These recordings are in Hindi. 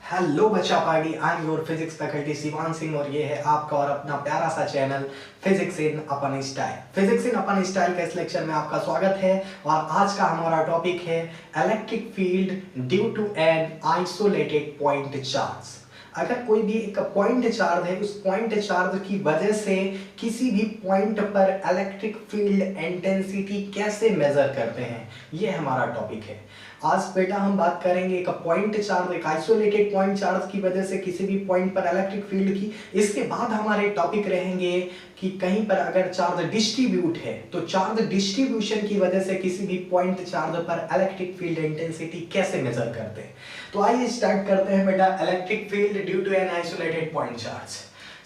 हेलो बच्चा party, I am your physics faculty Shivan Singh और ये है आपका और अपना प्यारा सा चैनल फिजिक्स इन अपन स्टाइल। फिजिक्स इन अपन स्टाइल के इस लेक्चर में आपका स्वागत है और आज का हमारा टॉपिक है electric field due to an isolated point charge. अगर कोई भी एक पॉइंट चार्ज है, उस पॉइंट चार्ज की वजह से किसी भी पॉइंट पर इलेक्ट्रिक फील्ड इंटेंसिटी कैसे मेजर करते हैं, ये हमारा टॉपिक है। आज बेटा हम बात करेंगे एक पॉइंट चार्ज, एक आइसोलेटेड पॉइंट चार्ज की वजह से किसी भी पॉइंट पर इलेक्ट्रिक फील्ड की। इसके बाद हमारे टॉपिक रहेंगे कि कहीं पर अगर चार्ज डिस्ट्रीब्यूट है तो चार्ज डिस्ट्रीब्यूशन की वजह से किसी भी पॉइंट चार्ज पर इलेक्ट्रिक फील्ड इंटेंसिटी कैसे मेजर करते हैं। तो आइए स्टार्ट करते हैं बेटा, electric field due to an isolated point charge.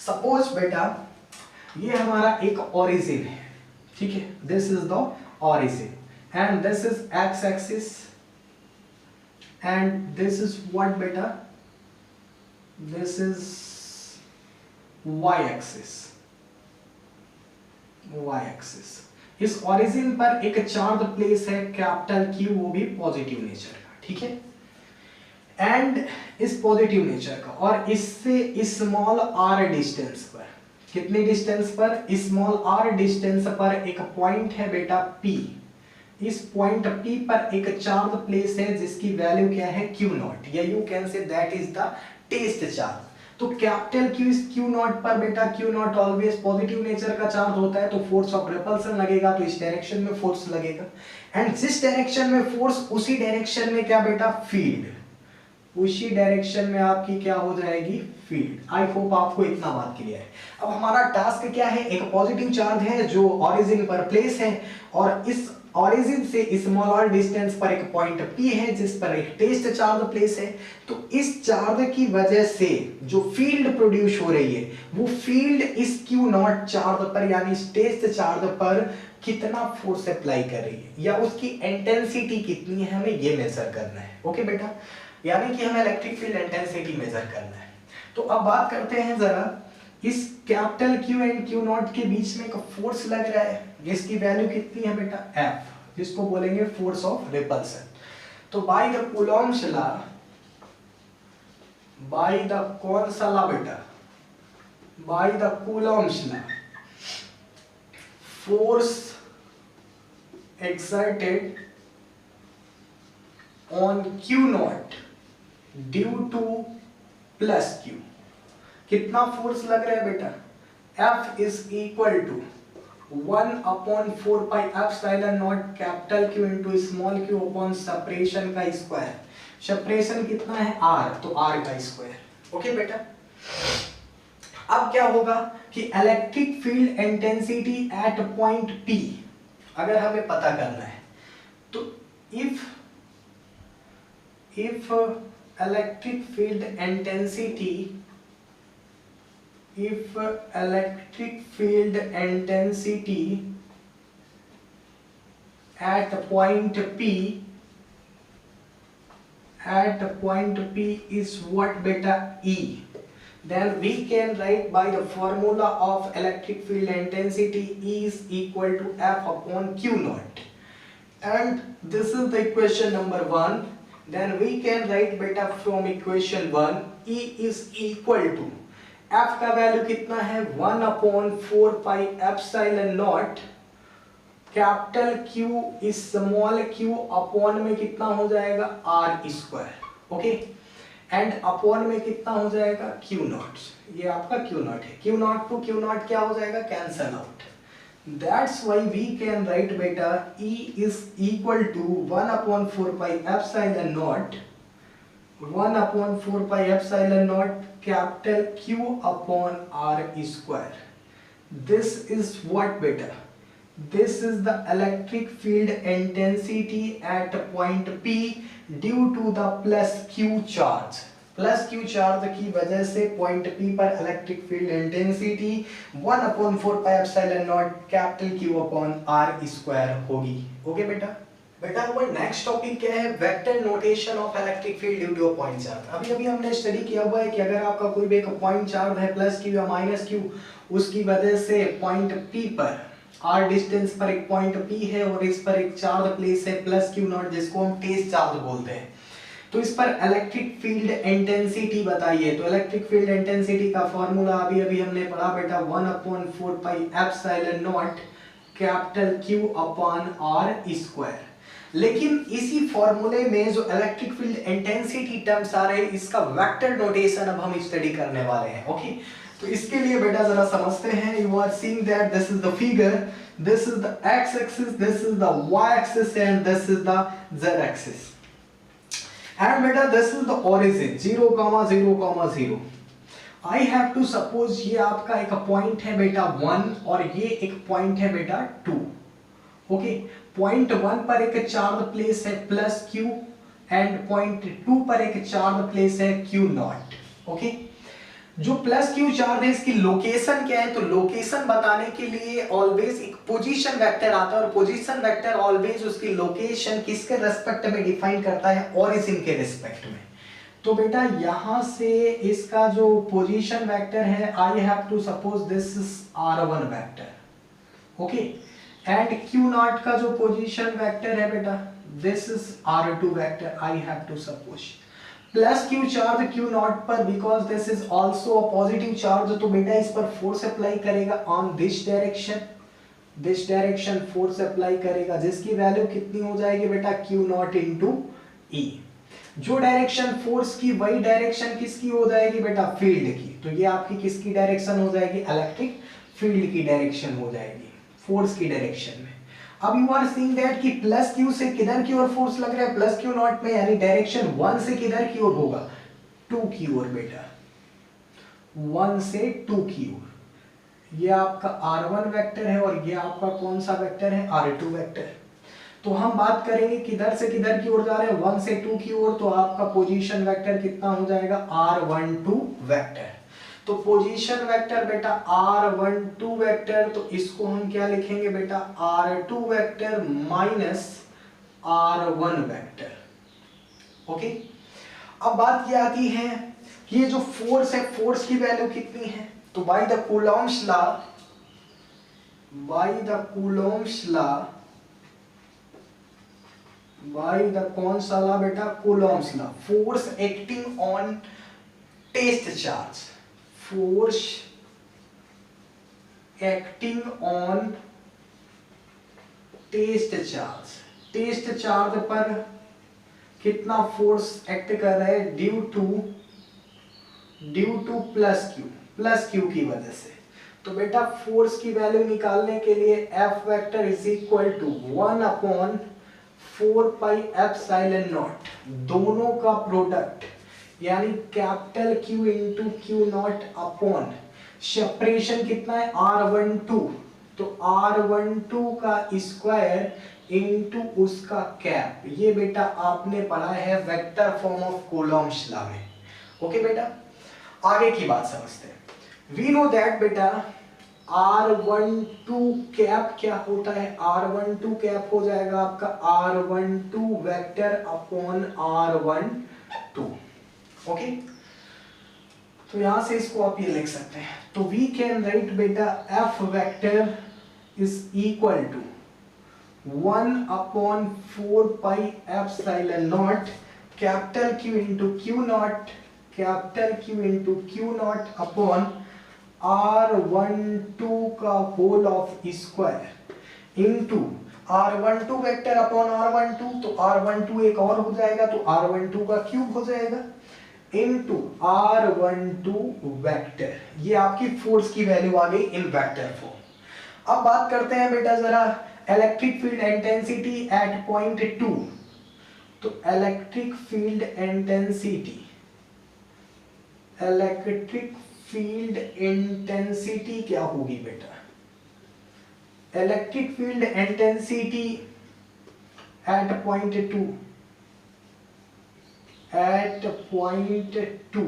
Suppose बेटा ये हमारा एक ओरिजिन है, ठीक है, this is the origin and this is X axis and this is what beta, this is y axis, y axis। इस ओरिजिन पर एक चार्ज प्लेस है कैपिटल Q, वो भी पॉजिटिव नेचर का, ठीक है, एंड इस पॉजिटिव नेचर का और इससे स्मॉल r डिस्टेंस पर, कितनी डिस्टेंस पर, स्मॉल r डिस्टेंस पर एक पॉइंट है बेटा P। इस पॉइंट P पर एक चार्ज प्लेस है जिसकी वैल्यू क्या है, Q नॉट, या you can say that is the test charge. तो कैपिटल Q इस Q नॉट पर बेटा, Q naught always positive nature का चार्ज होता है, तो फोर्स ऑफ रिपल्सन लगेगा, तो इस डायरेक्शन में फोर्स लगेगा एंड जिस डायरेक्शन में फोर्स उसी डायरेक्शन में क्या बेटा, फील्ड, उसी डायरेक्शन में आपकी क्या हो जाएगी, फील्ड। आई होप आपको इतना बात क्लियर है। अब हमारा टास्क क्या है, एक पॉजिटिव चार्ज है जो ओरिजिन पर प्लेस है और इस ओरिजिन से स्मॉल r डिस्टेंस पर एक पॉइंट P है जिस पर एक टेस्ट चार्ज प्लेस है। तो इस चार्ज की वजह से जो फील्ड प्रोड्यूस हो रही है वो फील्ड इस Q नॉट चार्ज पर यानी इस टेस्ट चार्ज पर कितना फोर्स अप्लाई कर रही है या उसकी इंटेंसिटी कितनी है, हमें ये मेजर करना है। ओके बेटा, यानी कि हमें इलेक्ट्रिक फील्ड इंटेंसिटी मेजर करना है। तो अब बात करते हैं जरा, इस capital Q and Q not के बीच में एक फोर्स लग रहा है जिसकी वैल्यू कितनी है बेटा, F, जिसको बोलेंगे फोर्स ऑफ रिपल्सन। तो by the Coulomb's law, by the कौन सा लॉ बेटा, by the Coulomb's law, force exerted on Q naught due to plus Q, कितना फोर्स लग रहा है बेटा, F is equal to 1/4 pi epsilon not capital Q into small q upon separation का स्क्वायर। सेपरेशन कितना है, r, तो r का स्क्वायर। ओके बेटा, अब क्या होगा कि electric field intensity at point P अगर हमें पता करना है तो if electric field intensity, if electric field intensity at point P is what beta, E, then we can write by the formula of electric field intensity E is equal to F upon Q naught, and this is the equation number 1. Then we can write beta from equation 1 E is equal to F का वैल्यू कितना है, 1/4 pi epsilon not capital Q small q upon में कितना हो जाएगा, r square. Okay, and upon में कितना हो जाएगा, Q नॉट, ये आपका Q नॉट है, Q naught to Q naught क्या हो जाएगा, cancel out. That's why we can write बेटा E is equal to 1/4 pi epsilon naught, 1/4 pi epsilon naught capital Q upon R square. This is what beta? This is the electric field intensity at point P due to the plus Q charge. Plus Q charge की वजह से पॉइंट P पर electric field intensity 1/4 pi epsilon not capital Q upon R square होगी। ओके बेटा, बेटा हमारा नेक्स्ट टॉपिक क्या है, vector notation of electric field due to a point charge. अभी अभी हमने स्टडी किया हुआ है कि अगर आपका कोई भी एक पॉइंट चार्ज है प्लस Q या माइनस Q, उसकी वजह से पॉइंट P पर r डिस्टेंस पर एक पॉइंट P है और इस पर एक चार्ज प्लेस है प्लस Q नॉट, जिसको हम टेस्ट चार्ज बोलते हैं। तो इस पर इलेक्ट्रिक फील्ड इंटेंसिटी बताइए। तो इलेक्ट्रिक फील्ड इंटेंसिटी का फॉर्मूला अभी अभी हमने पढ़ा बेटा 1/4 pi epsilon not capital Q upon R square. लेकिन इसी फॉर्मूले में जो इलेक्ट्रिक फील्ड इंटेंसिटी टर्म्स आ रहे हैं इसका वेक्टर नोटेशन अब हम स्टडी करने वाले हैं। ओके, तो इसके लिए बेटा जरा समझते हैं। You are seeing that this is the figure, this is the x axis, this is the y axis and this is the z axis. And बेटा this is the origin 0,0,0। I have to suppose ये आपका एक पॉइंट है बेटा 1 और ये एक पॉइंट है बेटा 2। ओके, पॉइंट 1 पर एक चार्ज प्लेस है प्लस Q एंड पॉइंट 2 पर एक चार्ज प्लेस है Q नॉट। ओके, जो प्लस Q चार्ज है इसकी लोकेशन क्या है? तो लोकेशन बताने के लिए ऑलवेज एक पोजीशन वेक्टर आता है और पोजीशन वेक्टर ऑलवेज उसकी लोकेशन किसके रेस्पेक्ट में डिफाइन करता है? ओरिजिन के रेस्पेक्ट में। तो बेटा यहां से इसका जो पोजीशन वेक्टर है I have to suppose this is R1 vector. Okay, and Q nought का जो पोजीशन वेक्टर है बेटा this is R2 vector. I have to suppose plus Q charge Q not पर because this is also a positive charge, तो बेटा इस पर फोर्स अप्लाई करेगा on this direction force apply करेगा जिसकी वैल्यू कितनी हो जाएगी बेटा Q नॉट इंटू E। जो डायरेक्शन फोर्स की वही डायरेक्शन किसकी हो जाएगी बेटा? फील्ड की। तो ये आपकी किसकी डायरेक्शन हो जाएगी? इलेक्ट्रिक फील्ड की डायरेक्शन हो जाएगी, फोर्स की डायरेक्शन में। अब यू आर सीइंग दैट कि प्लस Q से किधर की ओर फोर्स लग रहा है? प्लस Q नॉट में, यानी डायरेक्शन 1 से किधर की ओर होगा? 2 की ओर बेटा, 1 से 2 की ओर। ये आपका R1 वेक्टर है और ये आपका कौन सा वेक्टर है? R2 vector. तो हम बात करेंगे किधर से किधर की ओर जा रहे हैं? 1 से 2 की ओर। तो आपका पोजीशन वेक्टर कितना हो जाएगा? R12 vector. तो पोजीशन वेक्टर बेटा R12 वेक्टर, तो इसको हम क्या लिखेंगे बेटा? R2 vector minus R1 vector. Okay, अब बात क्या आती है कि ये जो फोर्स है, फोर्स की वैल्यू कितनी है? तो by the Coulomb's law, by the कौन सा लॉ बेटा? Coulomb's law. Force acting on test charge, force acting on test charge पर कितना फोर्स एक्ट कर रहा है? ड्यू टू प्लस क्यू की वजह से। तो बेटा फोर्स की वैल्यू निकालने के लिए F vector is equal to 1/4 pi epsilon naught, दोनों का प्रोडक्ट यानी capital Q into Q naught upon separation कितना है? R12, तो R12 का स्क्वायर इंटू उसका कैप। ये बेटा आपने पढ़ा है vector form of Coulomb's law में। ओके बेटा, आगे की बात समझते हैं। वी नो दैट बेटा R12 कैप क्या होता है? R12 कैप हो जाएगा आपका R12 vector upon R12। Okay, तो यहां से इसको आप ये लिख सकते हैं। तो वी कैन राइट बेटा F vector is equal to 1/4 pi epsilon not capital Q into Q naught upon R12 का whole of square into R12 vector upon R12, तो R12 एक और हो जाएगा तो R12 का क्यूब हो जाएगा इंटू R12 वेक्टर। ये आपकी फोर्स की वैल्यू आ गई इन वेक्टर फॉर्म। अब बात करते हैं बेटा जरा electric field intensity at point 2। तो इलेक्ट्रिक फील्ड इंटेंसिटी क्या होगी बेटा? Electric field intensity at point 2,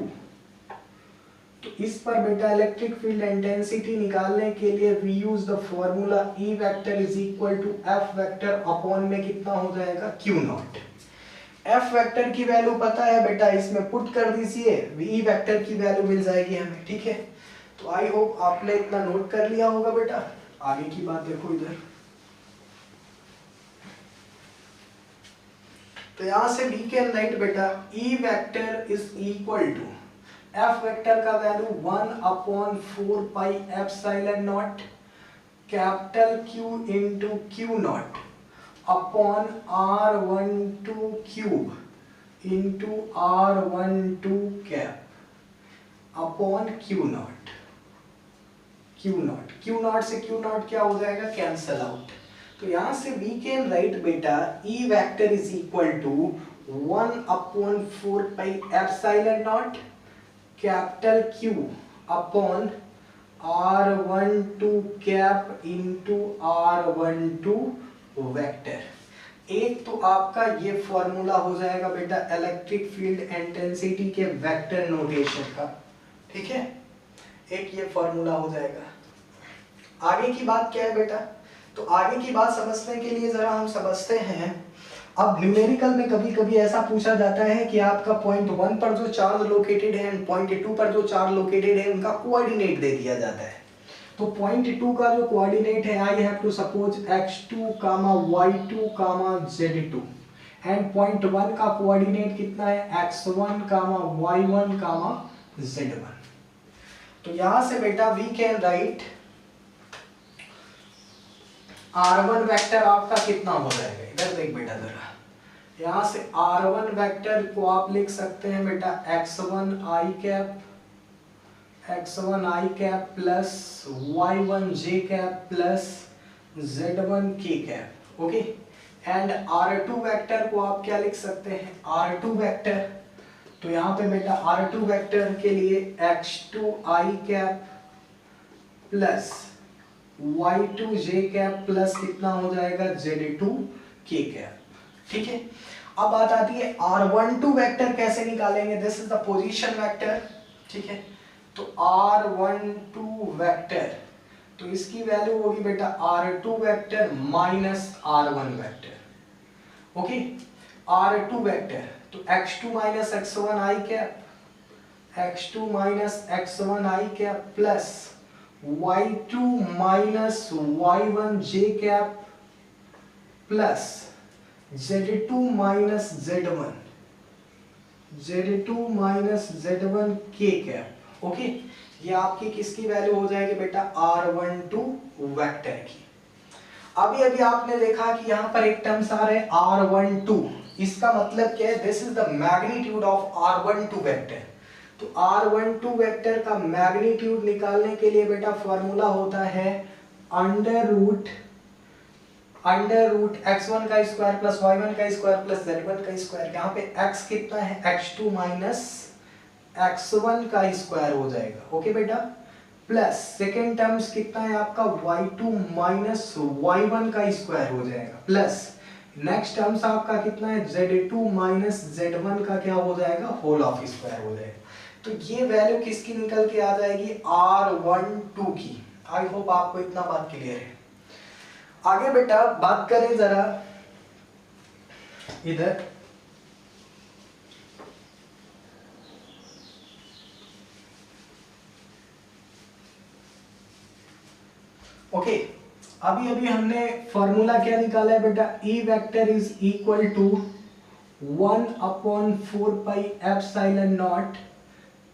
तो इस पर बेटा इलेक्ट्रिक फील्ड इंटेंसिटी निकालने के लिए we use the formula E vector is equal to F vector upon में कितना हो जाएगा? Q नॉट। F वेक्टर की वैल्यू पता है बेटा, इसमें पुट कर दीजिए, E वेक्टर की वैल्यू मिल जाएगी हमें। ठीक है, तो आई होप आपने इतना नोट कर लिया होगा बेटा। आगे की बात देखो इधर। तो यहां से वी कैन राइट बेटा E vector is equal to f vector का value 1/4 pi epsilon not capital q into q nought upon r12 cube into r12 cap upon q nought. Q nought से क्यू नॉट क्या हो जाएगा, कैंसल आउट। तो यहां से वी कैन राइट बेटा E vector is equal to 1/4 pi epsilon not capital Q upon r12 cap into r12 vector. एक तो आपका ये फॉर्मूला हो जाएगा बेटा इलेक्ट्रिक फील्ड इंटेंसिटी के वेक्टर नोटेशन का, ठीक है, एक ये फॉर्मूला हो जाएगा। आगे की बात क्या है बेटा, तो आगे की बात समझने के लिए जरा हम समझते हैं। अब न्यूमेरिकल में कभी कभी ऐसा पूछा जाता है कि आपका पॉइंट 1 पर जो चार्ज लोकेटेड है एंड पॉइंट 2 पर जो चार्ज लोकेटेड है उनका कोऑर्डिनेट दे दिया जाता है। तो पॉइंट 2 का जो कोऑर्डिनेट है I have to suppose x2, y2, z2 and point 1 का कोऑर्डिनेट कितना है x1, y1, z1। तो यहां से बेटा we can right r1 vector आपका कितना हो जाएगा, इधर देख बेटा जरा, यहां से r1 वेक्टर को आप लिख सकते हैं बेटा x1 i cap plus y1 j cap plus z1 k cap, okay. And r2 vector को आप क्या लिख सकते हैं, r2 वेक्टर, तो यहाँ पे बेटा r2 वेक्टर के लिए x2 i cap plus y2 j cap plus कितना हो जाएगा z2 k कैप, ठीक है। अब बात आती है r12 वेक्टर कैसे निकालेंगे, this is the position vector, ठीक है। तो r12 वेक्टर, तो इसकी वैल्यू होगी बेटा r2 vector minus r1 vector, okay. r2 vector तो x2 minus x1 i cap, x2 minus x1 i cap plus y2 minus y1 j cap plus z2 minus z1 k cap, okay. ये आपकी किसकी वैल्यू हो जाएगी बेटा r12 वेक्टर की। अभी आपने देखा कि यहाँ पर एक टर्म्स आ रहे r12, इसका मतलब क्या है, this is the magnitude of r12 vector. तो r12 वेक्टर का मैग्नीट्यूड निकालने के लिए बेटा फॉर्मूला होता है अंडर रूट x1 का स्क्वायर प्लस y1 का स्क्वायर प्लस z1 का स्क्वायर। यहाँ पे x कितना है, x2 माइनस x1 का स्क्वायर हो जाएगा, ओके बेटा, प्लस सेकेंड टर्म्स कितना है आपका y2 माइनस y1 का स्क्वायर हो जाएगा, प्लस नेक्स्ट टर्म्स आपका कितना है z2 माइनस z1 का क्या हो जाएगा, होल ऑफ स्क्वायर हो जाएगा। तो ये वैल्यू किसकी निकल के आ जाएगी, r12 की। आई होप आपको इतना बात क्लियर है। आगे बेटा बात करें जरा इधर, ओके। अभी हमने फॉर्मूला क्या निकाला है बेटा, E vector is equal to 1/4 pi epsilon not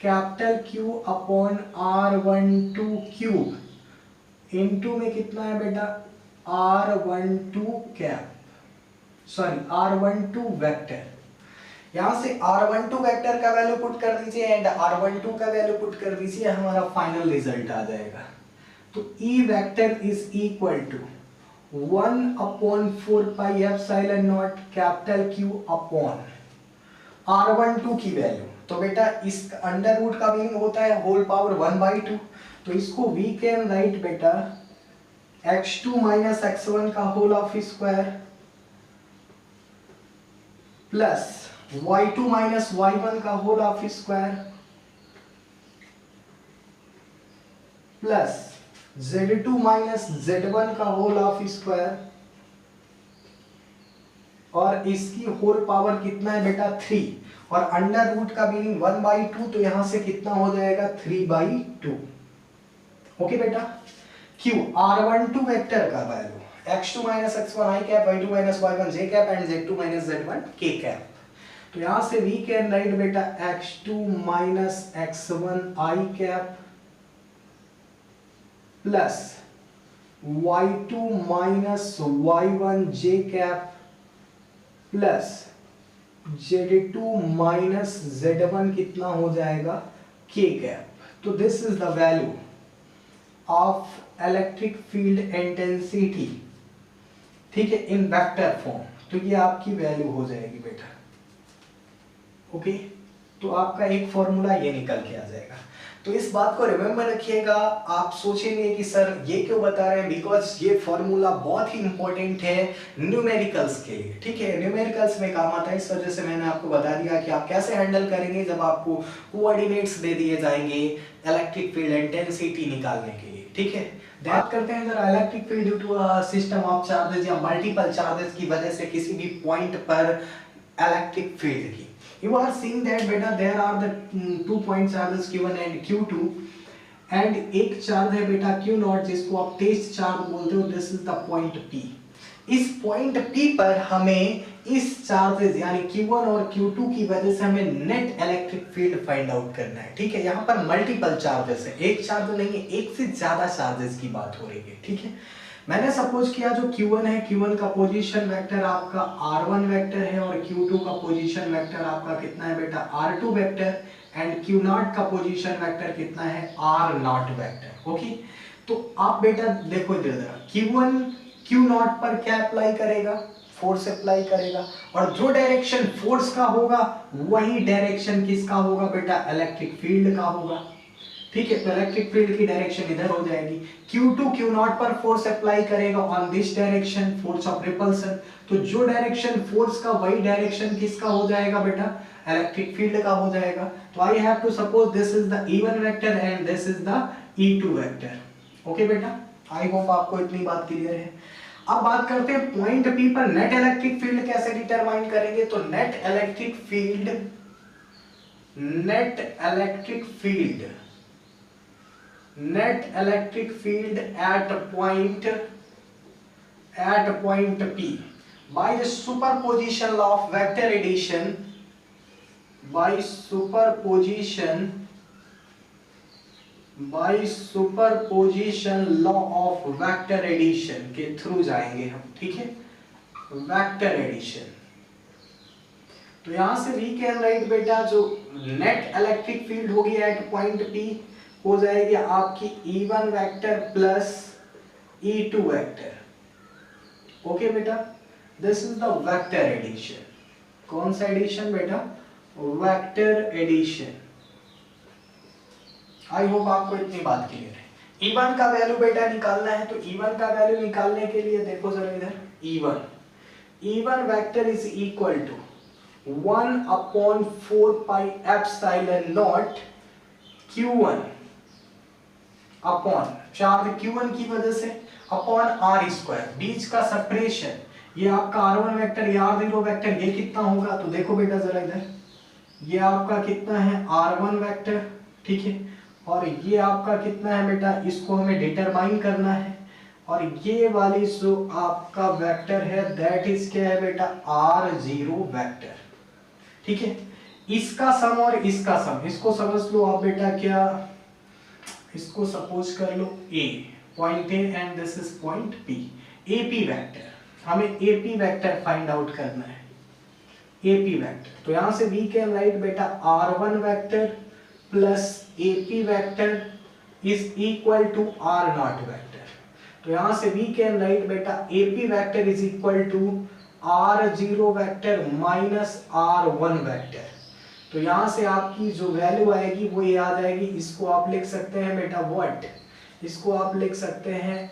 capital Q upon r12 cube into में कितना है बेटा r12 cap, sorry r12 vector. यहां से r12 वेक्टर का वैल्यू पुट कर दीजिए एंड r12 का वैल्यू पुट कर दीजिए, हमारा फाइनल रिजल्ट आ जाएगा। तो E vector is equal to 1/4 pi epsilon not capital Q upon r12 की वैल्यू। तो बेटा इस अंडर रूट का मीनिंग होता है होल पावर 1/2, तो इसको वी कैन राइट बेटा x2 माइनस x1 का whole of square plus y2 minus y1 का whole of square plus z2 minus z1 का होल ऑफ स्क्वायर, और इसकी होल पावर कितना है बेटा 3, और अंडर रूट का मीनिंग 1/2, तो यहां से कितना हो जाएगा 3/2, ओके बेटा। Q r12 वेक्टर का value, x2 minus x1 i cap, y2 minus y1 j cap and z2 minus z1 k cap. तो यहां से वी कैन राइट बेटा x2 minus x1 i cap plus y2 minus y1 j cap plus z2 minus z1 कितना हो जाएगा k कैप। तो this is the value of electric field intensity, ठीक है, इन वेक्टर फॉर्म। तो ये आपकी वैल्यू हो जाएगी बेटा, ओके। तो आपका एक फॉर्मूला ये निकल के आ जाएगा। तो इस बात को रिमेंबर रखिएगा। आप सोचेंगे कि सर ये क्यों बता रहे हैं, बिकॉज ये फॉर्मूला बहुत ही इंपॉर्टेंट है न्यूमेरिकल्स के लिए, ठीक है, न्यूमेरिकल्स में काम आता है। इस वजह से मैंने आपको बता दिया कि आप कैसे हैंडल करेंगे जब आपको कोऑर्डिनेट्स दे दिए जाएंगे इलेक्ट्रिक फील्ड इंटेंसिटी निकालने के लिए, ठीक है। बात करते हैं जरा electric field due to system of charges या मल्टीपल चार्जेस की वजह से किसी भी पॉइंट पर इलेक्ट्रिक फील्ड की। You are seeing that बेटा there are the 2 point charges Q1 and Q2 and एक चार्ज है बेटा Q0 जिसको आप टेस्ट चार्ज बोलते हो। This is the point P। इस पॉइंट P पर हमें इस चार्जेस यानी Q1 और Q2 की वजह से हमें net electric field find out करना है, ठीक है। यहाँ पर मल्टीपल चार्जेस है, एक चार्ज नहीं है, एक से ज्यादा चार्जेस की बात हो रही है, ठीक है। मैंने सपोज किया जो Q1 है, Q1 का पोजीशन वेक्टर आपका R1 वेक्टर है और Q2 का पोजीशन वेक्टर आपका कितना है बेटा R2 वेक्टर एंड Q0 का पोजीशन वेक्टर कितना है R0 वेक्टर, ओके। तो आप बेटा देखो इधर Q1 Q0 पर क्या अप्लाई करेगा, फोर्स अप्लाई करेगा, और जो डायरेक्शन फोर्स का होगा वही डायरेक्शन किसका होगा बेटा इलेक्ट्रिक फील्ड का होगा, ठीक है। तो इलेक्ट्रिक फील्ड की डायरेक्शन इधर हो जाएगी। Q2 Q0 पर फोर्स अप्लाई करेगा on this direction, force of repulsion. तो जो डायरेक्शन फोर्स का वही डायरेक्शन किसका हो जाएगा बेटा इलेक्ट्रिक फील्ड का हो जाएगा। तो I have to suppose this is the E1 vector and this is the E2 vector, okay बेटा। आई होप आपको इतनी बात क्लियर है। अब बात करते हैं पॉइंट P पर नेट इलेक्ट्रिक फील्ड कैसे डिटरमाइन करेंगे। तो net electric field at point P by the superposition of vector addition, by superposition law of vector addition के थ्रू जाएंगे हम, ठीक है, वेक्टर एडिशन। तो यहां से वी कैन राइट बेटा जो नेट इलेक्ट्रिक फील्ड होगी एट पॉइंट P हो जाएगी आपकी E1 vector plus E2 vector, okay बेटा। This is the vector addition. कौन सा एडिशन बेटा, वेक्टर एडिशन। आई होप आपको इतनी बात क्लियर है। E1 का वैल्यू बेटा निकालना है, तो E1 का वैल्यू निकालने के लिए देखो जरा इधर E1 vector is equal to 1/4 pi epsilon naught Q1 upon charge Q1 की वजह से अपॉन R स्क्वायर, बीच का सेपरेशन, ये आपका R1 वेक्टर, ये R0 वेक्टर, ये कितना होगा। तो देखो बेटा जरा इधर, ये आपका कितना है R1 वेक्टर, ठीक है, और ये आपका कितना है बेटा, इसको हमें डिटरमाइन करना है। और ये वाली जो आपका वेक्टर है दैट इज क्या है बेटा R0 वेक्टर, ठीक है। इसका सम और इसका सम, इसको समझ लो आप बेटा क्या, इसको सपोज कर लो A, point A and this is point P, AP vector. हमें AP वेक्टर फाइंड आउट करना है, AP वेक्टर। तो यहां से वी कैन राइट बेटा R1 vector plus AP vector is equal to R0 vector. तो यहां से वी कैन राइट बेटा AP vector is equal to R0 vector minus R1 vector. तो यहां से आपकी जो वैल्यू आएगी वो ये आ जाएगी। इसको आप लिख सकते हैं बेटा व्हाट, इसको आप लिख सकते हैं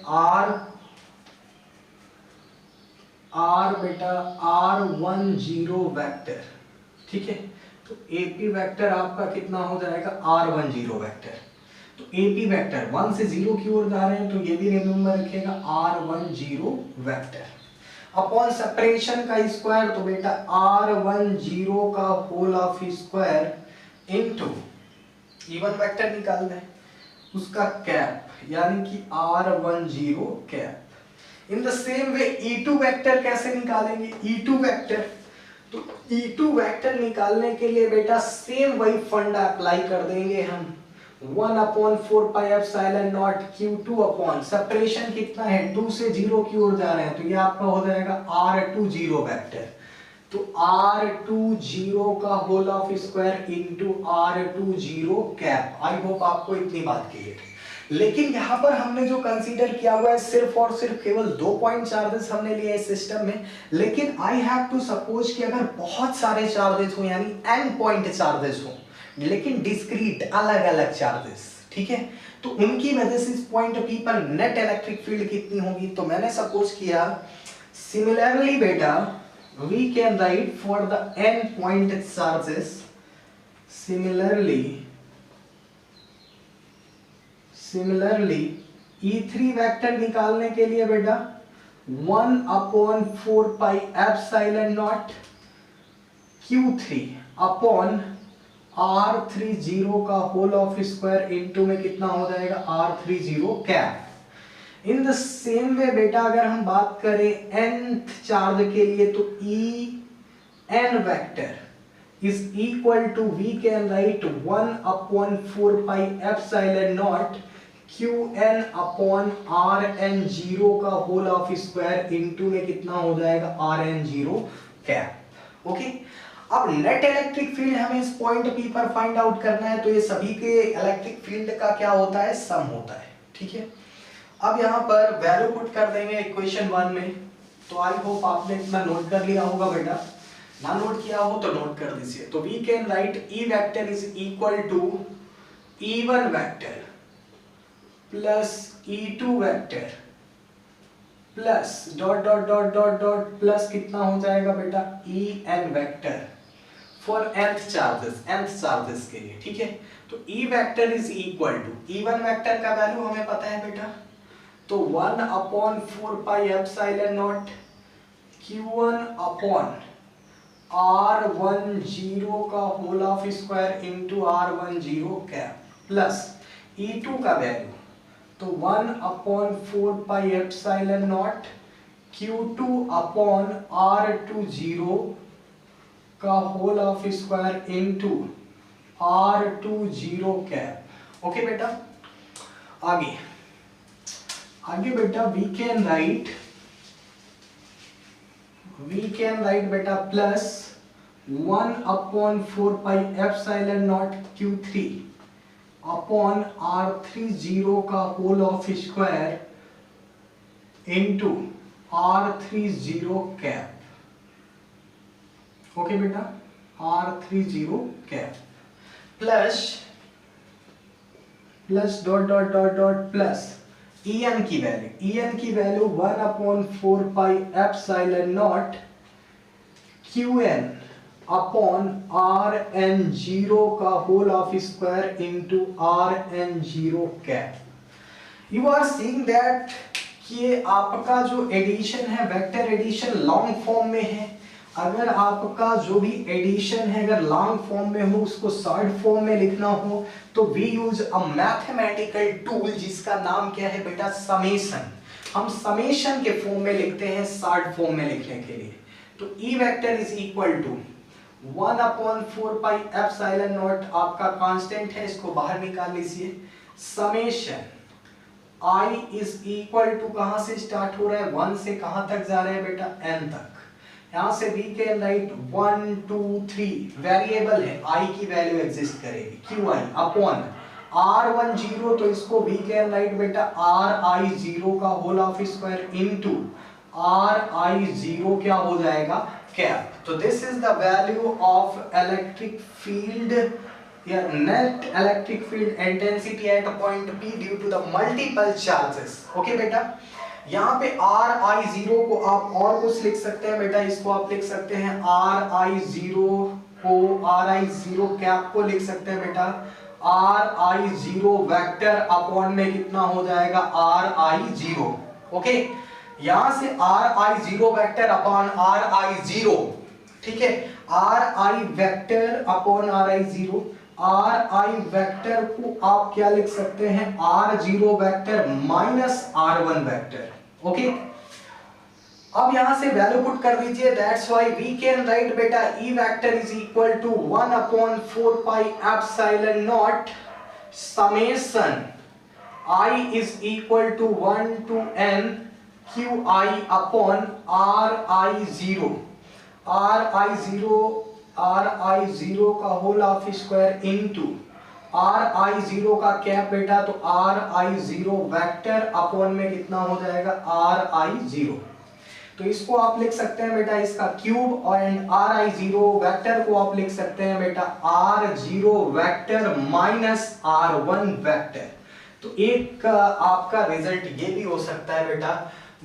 बेटा R10 वेक्टर, ठीक है। तो AP वेक्टर आपका कितना हो जाएगा R10 वेक्टर। तो AP वेक्टर 1 से 0 की ओर जा रहे हैं, तो ये भी रिमेंबर रखिएगा R10 वेक्टर अपॉन सेपरेशन का स्क्वायर, तो बेटा R10 का whole of square into E1 vector निकालना है उसका कैप, यानी कि R10 cap in the same way E2 vector कैसे निकालेंगे? E2 वेक्टर, तो E2 वेक्टर निकालने के लिए बेटा सेम वही फंडा अप्लाई कर देंगे हम, 1/4πε0 Q2 अपॉन सेपरेशन कितना है 2 से 0 की ओर जा रहे हैं, तो ये आपका हो जाएगा R20 वेक्टर, तो R20 का whole of square into R20 cap. I hope आपको इतनी बात क्लियर है। लेकिन यहाँ पर हमने जो कंसीडर किया हुआ है सिर्फ और सिर्फ केवल 2 पॉइंट चार्जेस हमने लिए इस सिस्टम में, लेकिन आई हैव टू सपोज कि अगर बहुत सारे चार्जेस हो यानी n पॉइंट चार्जेस हो लेकिन डिस्क्रीट अलग अलग चार्जेस, ठीक है, तो उनकी वजह से इस पॉइंट P पर नेट इलेक्ट्रिक फील्ड कितनी होगी, तो मैंने सपोज किया सिमिलरली बेटा we can write for the n point charges, similarly E3 vector निकालने के लिए बेटा 1/4πε0 Q3 अपॉन R30 का होल ऑफ स्क्वायर इनटू में कितना हो जाएगा R30 cap. In the same वे बेटा अगर हम बात करें nth चार्ज के लिए तो En vector is equal to we can write 1/4πε0 Qn upon Rn0 का होल ऑफ स्क्वायर इनटू में कितना हो जाएगा Rn0 कैप। ओके, अब नेट इलेक्ट्रिक फील्ड हमें इस पॉइंट P पर फाइंड आउट करना है, तो ये सभी के इलेक्ट्रिक फील्ड का क्या होता है, सम होता है, ठीक है। अब यहाँ पर वैल्यू पुट कर देंगे इक्वेशन 1 में, तो आई होप आपने इतना नोट कर लिया होगा बेटा, ना नोट किया हो तो नोट कर दीजिए। तो we can write E vector is equal to E1 vector plus E2 vector plus dot dot dot dot dot plus कितना हो जाएगा बेटा En vector for nth charges के लिए, ठीक है। तो E vector is equal to E1 vector का वैल्यू हमें पता है बेटा, तो 1/4πε0 Q1 अपॉन R10 का whole of square into R10 cap plus E2 का वैल्यू तो 1/4πε0 Q2 अपॉन R20 का whole of square into R20 cap. Okay बेटा, आगे बेटा वी कैन राइट बेटा प्लस 1/4πε0 Q3 अपॉन R30 का whole of square into R30 cap. Okay बेटा, R30 cap plus dot dot dot dot plus En की वैल्यू 1/4πε0 Qn अपॉन Rn0 का whole of square into Rn0 cap. You are seeing that कि आपका जो एडिशन है वेक्टर एडिशन लॉन्ग फॉर्म में है। अगर आपका जो भी एडिशन है अगर लॉन्ग फॉर्म में हो उसको शॉर्ट फॉर्म में लिखना हो तो we use a mathematical tool जिसका नाम क्या है बेटा समेशन। हम समेशन के फॉर्म में लिखते हैं शॉर्ट फॉर्म में लिखने के लिए। तो E vector is equal to 1/4πε0 आपका कांस्टेंट है, इसको बाहर निकाल लीजिए। Summation I is equal to कहां से स्टार्ट हो रहा है 1 से कहां तक जा रहे हैं बेटा n तक। यहां से वी कैन राइट 1 2 3 वेरिएबल है I की वैल्यू एग्जिस्ट करेगी Qi अपॉन R10 तो इसको वी कैन राइट बेटा Ri0 का whole of square into Ri0 क्या हो जाएगा कैप। तो this is the value of electric field या net electric field intensity at point P due to the multiple charges. Okay बेटा, यहाँ पे Ri0 को आप और कुछ लिख सकते हैं बेटा, इसको आप लिख सकते हैं Ri0 कैप को लिख सकते हैं बेटा Ri0 वेक्टर अपॉन में कितना हो जाएगा Ri0। ओके, यहां से Ri0 वेक्टर अपॉन Ri0, ठीक है, Ri vector upon Ri0। Ri vector को आप क्या लिख सकते हैं R0 vector minus R1 vector. Okay, अब यहां से वैल्यू पुट कर दीजिए, that's why we can write बेटा E vector is equal to 1/4 pi epsilon naught summation I is equal to 1 to n qi upon ri0 ri0 का whole of square into ri0 का कैप बेटा, तो ri0 वेक्टर अपॉन में कितना हो जाएगा ri0, तो इसको आप लिख सकते हैं बेटा इसका क्यूब, एंड ri0 वेक्टर को आप लिख सकते हैं बेटा r0 vector minus r1 vector. तो एक आपका रिजल्ट ये भी हो सकता है बेटा,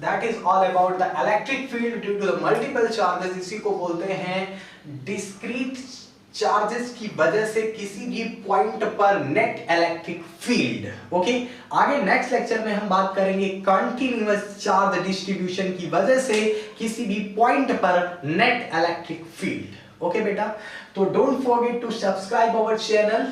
that is all about the electric field due to the multiple charges. इसी को बोलते हैं डिस्क्रीट चार्जेस की वजह से किसी भी पॉइंट पर नेट इलेक्ट्रिक फील्ड। ओके, आगे नेक्स्ट लेक्चर में हम बात करेंगे कंटिन्यूअस चार्ज डिस्ट्रीब्यूशन की वजह से किसी भी पॉइंट पर नेट इलेक्ट्रिक फील्ड। ओके बेटा, तो don't forget to subscribe our channel.